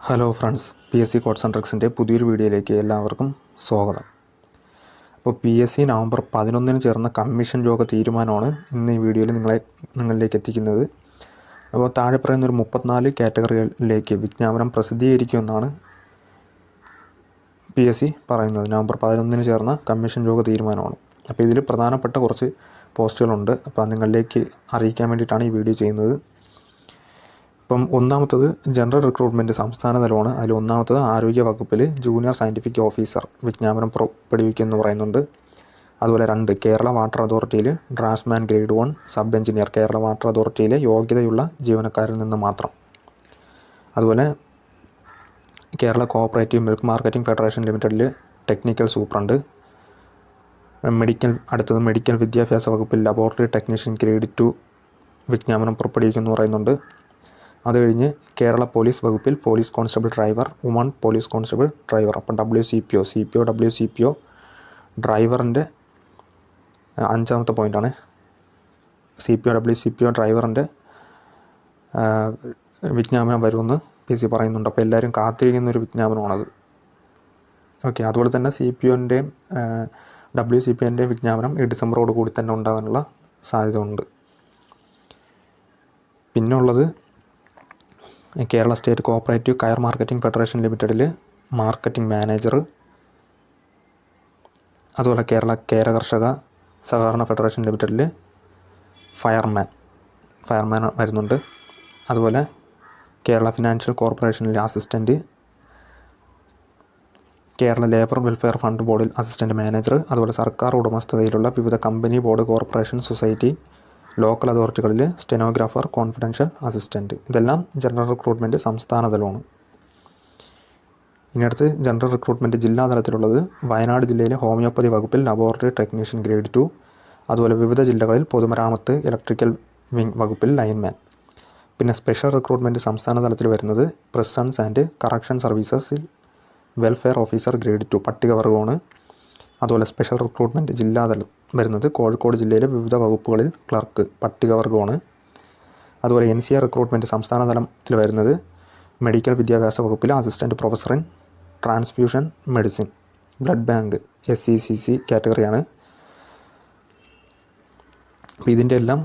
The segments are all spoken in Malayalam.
Hello friends, PSC codes and ട്രിക്സിൻ്റെ പുതിയൊരു വീഡിയോയിലേക്ക് എല്ലാവർക്കും സ്വാഗതം. അപ്പോൾ PSC നവംബർ 11 ചേർന്ന കമ്മീഷൻ യോഗ തീരുമാനമാണ് ഇന്ന് ഈ വീഡിയോയിൽ നിങ്ങളിലേക്ക് എത്തിക്കുന്നത്. അപ്പോൾ താഴെ പറയുന്നൊരു 34 കാറ്റഗറികളിലേക്ക് വിജ്ഞാപനം പ്രസിദ്ധീകരിക്കുമെന്നാണ് PSC പറയുന്നത്. നവംബർ 11 ചേർന്ന കമ്മീഷൻ യോഗ തീരുമാനമാണ്. അപ്പോൾ ഇതിൽ പ്രധാനപ്പെട്ട കുറച്ച് പോസ്റ്റുകളുണ്ട്. അപ്പോൾ നിങ്ങളിലേക്ക് അറിയിക്കാൻ വേണ്ടിയിട്ടാണ് ഈ വീഡിയോ ചെയ്യുന്നത്. ഇപ്പം ഒന്നാമത്തത് ജനറൽ റിക്രൂട്ട്മെൻറ്റ് സംസ്ഥാന തലമാണ്. അതിൽ ഒന്നാമത്തത് ആരോഗ്യ വകുപ്പിൽ ജൂനിയർ സയൻറ്റിഫിക് ഓഫീസർ വിജ്ഞാപനം പുറപ്പെടുവിക്കുമെന്ന് പറയുന്നുണ്ട്. അതുപോലെ 2 കേരള വാട്ടർ അതോറിറ്റിയിൽ draftsman grade 1 sub engineer Kerala water അതോറിറ്റിയിലെ യോഗ്യതയുള്ള ജീവനക്കാരിൽ നിന്ന് മാത്രം. അതുപോലെ Kerala cooperative milk marketing federation ലിമിറ്റഡിൽ ടെക്നിക്കൽ സൂപ്രണ്ട്. മെഡിക്കൽ വിദ്യാഭ്യാസ വകുപ്പിൽ ലബോറട്ടറി ടെക്നീഷ്യൻ ഗ്രേഡ് 2 വിജ്ഞാപനം പുറപ്പെടുവിക്കുമെന്ന് പറയുന്നുണ്ട്. അത് കഴിഞ്ഞ് കേരള പോലീസ് വകുപ്പിൽ police constable driver, woman police constable driver. അപ്പം CPO ഡ്രൈവറിൻ്റെ 5ാമത്തെ പോയിൻ്റാണ്. CPO ഡ്രൈവറിൻ്റെ വിജ്ഞാപനം വരുമെന്ന് PSC പറയുന്നുണ്ട്. അപ്പോൾ എല്ലാവരും കാത്തിരിക്കുന്നൊരു വിജ്ഞാപനമാണത്. ഓക്കെ. അതുപോലെ തന്നെ WCPOൻ്റെയും വിജ്ഞാപനം ഈ ഡിസംബറോട് കൂടി തന്നെ ഉണ്ടാകാനുള്ള സാധ്യത ഉണ്ട്. പിന്നുള്ളത് കേരള സ്റ്റേറ്റ് കോഓപ്പറേറ്റീവ് കയർ മാർക്കറ്റിംഗ് ഫെഡറേഷൻ ലിമിറ്റഡിൽ മാർക്കറ്റിംഗ് മാനേജർ. അതുപോലെ കേരള കേര കർഷക സഹകരണ ഫെഡറേഷൻ ലിമിറ്റഡിൽ ഫയർമാൻ വരുന്നുണ്ട്. അതുപോലെ കേരള ഫിനാൻഷ്യൽ കോർപ്പറേഷനിലെ assistant, Kerala labour welfare fund ബോർഡിൽ അസിസ്റ്റൻറ്റ് മാനേജർ. അതുപോലെ സർക്കാർ ഉടമസ്ഥതയിലുള്ള വിവിധ company, board, corporation, society, local അതോറിറ്റികളിൽ സ്റ്റെനോഗ്രാഫർ, കോൺഫിഡൻഷ്യൽ അസിസ്റ്റൻറ്റ്. ഇതെല്ലാം ജനറൽ റിക്രൂട്ട്മെൻറ്റ് സംസ്ഥാന തലമാണ്. ഇനിയടുത്ത് ജനറൽ റിക്രൂട്ട്മെൻറ്റ് ജില്ലാ തലത്തിലുള്ളത് വയനാട് ജില്ലയിലെ ഹോമിയോപ്പതി വകുപ്പിൽ ലബോറട്ടറി ടെക്നീഷ്യൻ ഗ്രേഡ് 2. അതുപോലെ വിവിധ ജില്ലകളിൽ പൊതുമരാമത്ത്, ഇലക്ട്രിക്കൽ വിങ് വകുപ്പിൽ ലൈൻമാൻ. പിന്നെ സ്പെഷ്യൽ റിക്രൂട്ട്മെൻറ്റ് സംസ്ഥാന തലത്തിൽ വരുന്നത് പ്രിസൺസ് ആൻഡ് കറക്ഷൻ സർവീസസിൽ വെൽഫെയർ ഓഫീസർ ഗ്രേഡ് 2 പട്ടികവർഗമാണ്. അതുപോലെ സ്പെഷ്യൽ റിക്രൂട്ട്മെൻറ്റ് ജില്ലാതലം വരുന്നത് കോഴിക്കോട് ജില്ലയിലെ വിവിധ വകുപ്പുകളിൽ ക്ലർക്ക് പട്ടികവർഗമാണ്. അതുപോലെ NCA റിക്രൂട്ട്മെൻറ്റ് സംസ്ഥാന തലത്തിൽ വരുന്നത് മെഡിക്കൽ വിദ്യാഭ്യാസ വകുപ്പിലെ assistant professor in transfusion medicine, blood bank SCCC കാറ്റഗറിയാണ്. അപ്പോൾ ഇതിൻ്റെ എല്ലാം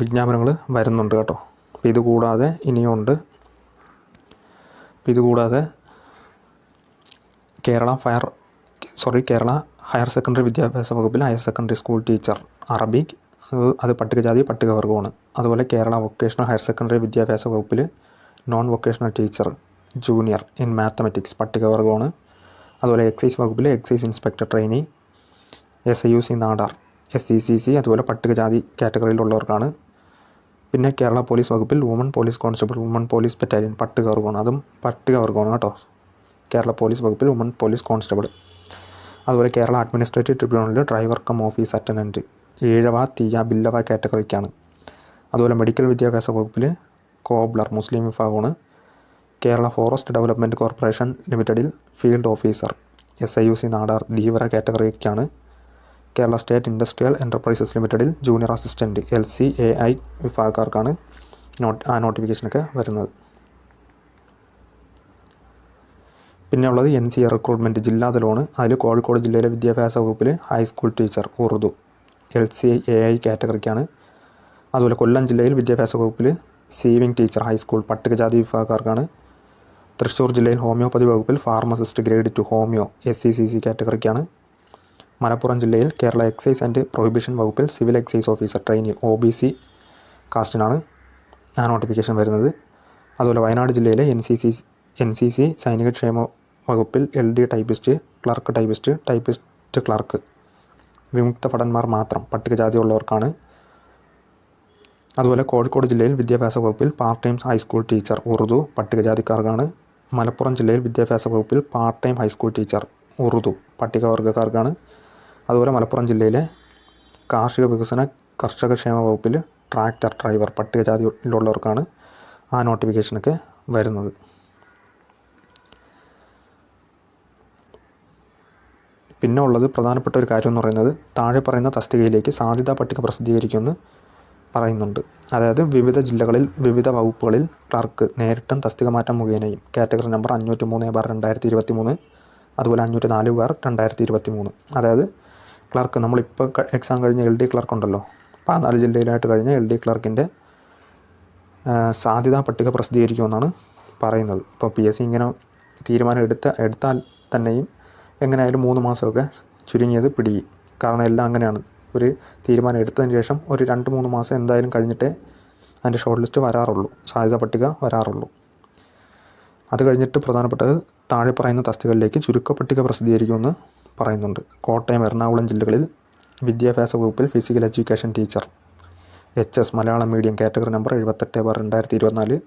വിജ്ഞാപനങ്ങൾ വരുന്നുണ്ട് കേട്ടോ. അപ്പോൾ ഇതുകൂടാതെ ഇനിയുണ്ട്. കേരള ഹയർ സെക്കൻഡറി വിദ്യാഭ്യാസ വകുപ്പിൽ higher secondary school teacher Arabic, അത് പട്ടികജാതി പട്ടികവർഗമാണ്. അതുപോലെ കേരള വൊക്കേഷണൽ ഹയർ സെക്കൻഡറി വിദ്യാഭ്യാസ വകുപ്പിൽ non vocational teacher junior in mathematics പട്ടികവർഗമാണ്. അതുപോലെ എക്സൈസ് വകുപ്പിൽ excise inspector trainee SIUC Nadar SCCC അതുപോലെ പട്ടികജാതി കാറ്റഗറിയിലുള്ളവർക്കാണ്. പിന്നെ കേരള പോലീസ് വകുപ്പിൽ woman police constable, woman police battalion പട്ടികവർഗമാണ്. അതും പട്ടികവർഗമാണ് കേട്ടോ. കേരള പോലീസ് വകുപ്പിൽ വുമൺ പോലീസ് കോൺസ്റ്റബിൾ. അതുപോലെ കേരള അഡ്മിനിസ്ട്രേറ്റീവ് ട്രിബ്യൂണലിൽ driver cum office attendant Ezhava, Thiyya, Billava കാറ്റഗറിക്കാണ്. അതുപോലെ മെഡിക്കൽ വിദ്യാഭ്യാസ വകുപ്പിൽ കോബ്ലർ മുസ്ലിം വിഭാഗമാണ്. കേരള ഫോറസ്റ്റ് ഡെവലപ്മെൻറ്റ് കോർപ്പറേഷൻ ലിമിറ്റഡിൽ field officer SIUC Nadar Dheevara കാറ്റഗറിക്കാണ്. കേരള സ്റ്റേറ്റ് ഇൻഡസ്ട്രിയൽ എൻ്റർപ്രൈസസ് ലിമിറ്റഡിൽ ജൂനിയർ അസിസ്റ്റൻറ്റ് LCAI വിഭാഗക്കാർക്കാണ് നോട്ടിഫിക്കേഷനൊക്കെ വരുന്നത്. പിന്നെ ഉള്ളത് NCA റിക്രൂട്ട്മെൻറ്റ് ജില്ലാതലമാണ്. അതിൽ കോഴിക്കോട് ജില്ലയിലെ വിദ്യാഭ്യാസ വകുപ്പിൽ ഹൈസ്കൂൾ ടീച്ചർ ഉറുദു LCAI കാറ്റഗറിക്കാണ്. അതുപോലെ കൊല്ലം ജില്ലയിൽ വിദ്യാഭ്യാസ വകുപ്പിൽ സീവിംഗ് ടീച്ചർ ഹൈസ്കൂൾ പട്ടികജാതി വിഭാഗക്കാർക്കാണ്. തൃശ്ശൂർ ജില്ലയിൽ ഹോമിയോപ്പതി വകുപ്പിൽ ഫാർമസിസ്റ്റ് ഗ്രേഡ് 2 ഹോമിയോ SCCC കാറ്റഗറിക്കാണ്. മലപ്പുറം ജില്ലയിൽ കേരള എക്സൈസ് ആൻഡ് പ്രൊഹിബിഷൻ വകുപ്പിൽ civil excise officer trainee OBC കാസ്റ്റിനാണ് ആ നോട്ടിഫിക്കേഷൻ വരുന്നത്. അതുപോലെ വയനാട് ജില്ലയിലെ NCC സൈനിക ക്ഷേമ വകുപ്പിൽ LD typist, clerk typist clerk വിമുക്ത ഭടന്മാർ മാത്രം പട്ടികജാതി ഉള്ളവർക്കാണ്. അതുപോലെ കോഴിക്കോട് ജില്ലയിൽ വിദ്യാഭ്യാസ വകുപ്പിൽ part time high school teacher Urdu പട്ടികജാതിക്കാർക്കാണ്. മലപ്പുറം ജില്ലയിൽ വിദ്യാഭ്യാസ വകുപ്പിൽ part time high school teacher Urdu പട്ടികവർഗക്കാർക്കാണ്. അതുപോലെ മലപ്പുറം ജില്ലയിലെ കാർഷിക വികസന കർഷകക്ഷേമ വകുപ്പിൽ ട്രാക്ടർ ഡ്രൈവർ പട്ടികജാതിയിലുള്ളവർക്കാണ് ആ നോട്ടിഫിക്കേഷനൊക്കെ വരുന്നത്. പിന്നെ ഉള്ളത് പ്രധാനപ്പെട്ട ഒരു കാര്യം എന്ന് പറയുന്നത് താഴെ പറയുന്ന തസ്തികയിലേക്ക് സാധ്യതാ പട്ടിക പ്രസിദ്ധീകരിക്കുമെന്ന് പറയുന്നുണ്ട്. അതായത് വിവിധ ജില്ലകളിൽ വിവിധ വകുപ്പുകളിൽ ക്ലർക്ക് നേരിട്ടും തസ്തിക മാറ്റം മുഖേനയും കാറ്റഗറി നമ്പർ 503/2023, അതുപോലെ 504/2023. അതായത് ക്ലർക്ക് നമ്മളിപ്പോൾ എക്സാം കഴിഞ്ഞ LD ക്ലർക്ക് ഉണ്ടല്ലോ, 14 ജില്ലയിലായിട്ട് കഴിഞ്ഞ LD ക്ലർക്കിൻ്റെ സാധ്യതാ പട്ടിക പ്രസിദ്ധീകരിക്കുമെന്നാണ് പറയുന്നത്. ഇപ്പോൾ PSC ഇങ്ങനെ തീരുമാനം എടുത്താൽ തന്നെയും എങ്ങനെയായാലും 3 മാസമൊക്കെ ചുരുങ്ങിയത് പിടിയും. കാരണം എല്ലാം അങ്ങനെയാണ്. ഒരു തീരുമാനം എടുത്തതിന് ശേഷം ഒരു 2-3 മാസം എന്തായാലും കഴിഞ്ഞിട്ടേ അതിൻ്റെ ഷോർട്ട് ലിസ്റ്റ് വരാറുള്ളൂ, സാധ്യതാ പട്ടിക വരാറുള്ളൂ. അത് കഴിഞ്ഞിട്ട് പ്രധാനപ്പെട്ടത് താഴെ പറയുന്ന തസ്തികകളിലേക്ക് ചുരുക്കപ്പട്ടിക പ്രസിദ്ധീകരിക്കുമെന്ന് പറയുന്നുണ്ട്. കോട്ടയം, എറണാകുളം ജില്ലകളിൽ വിദ്യാഭ്യാസ വകുപ്പിൽ physical education teacher HS Malayalam medium category number 78/2024.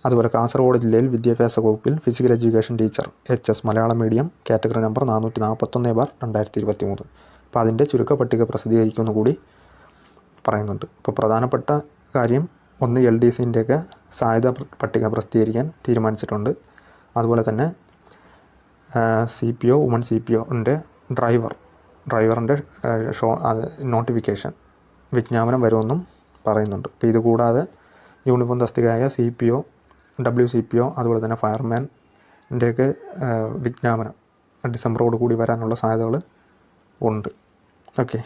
അതുപോലെ കാസർഗോഡ് ജില്ലയിൽ വിദ്യാഭ്യാസ വകുപ്പിൽ physical education teacher HS Malayalam medium category number 441/2023. അപ്പോൾ അതിൻ്റെ ചുരുക്കപ്പട്ടിക പ്രസിദ്ധീകരിക്കുമെന്ന് കൂടി പറയുന്നുണ്ട്. ഇപ്പോൾ പ്രധാനപ്പെട്ട കാര്യം ഒന്ന്, LDCൻ്റെയൊക്കെ സാധ്യതാ പട്ടിക പ്രസിദ്ധീകരിക്കാൻ തീരുമാനിച്ചിട്ടുണ്ട്. അതുപോലെ തന്നെ CPO, വുമൺ CPOൻ്റെ ഡ്രൈവറിൻ്റെ നോട്ടിഫിക്കേഷൻ വിജ്ഞാപനം വരുമെന്നും പറയുന്നുണ്ട്. അപ്പോൾ ഇതുകൂടാതെ യൂണിഫോം തസ്തികയായ CPO, WCPO, അതുപോലെ തന്നെ ഫയർമാൻ്റെയൊക്കെ വിജ്ഞാപനം ഡിസംബറോട് കൂടി വരാനുള്ള സാധ്യതകൾ ഉണ്ട്. ഓക്കെ.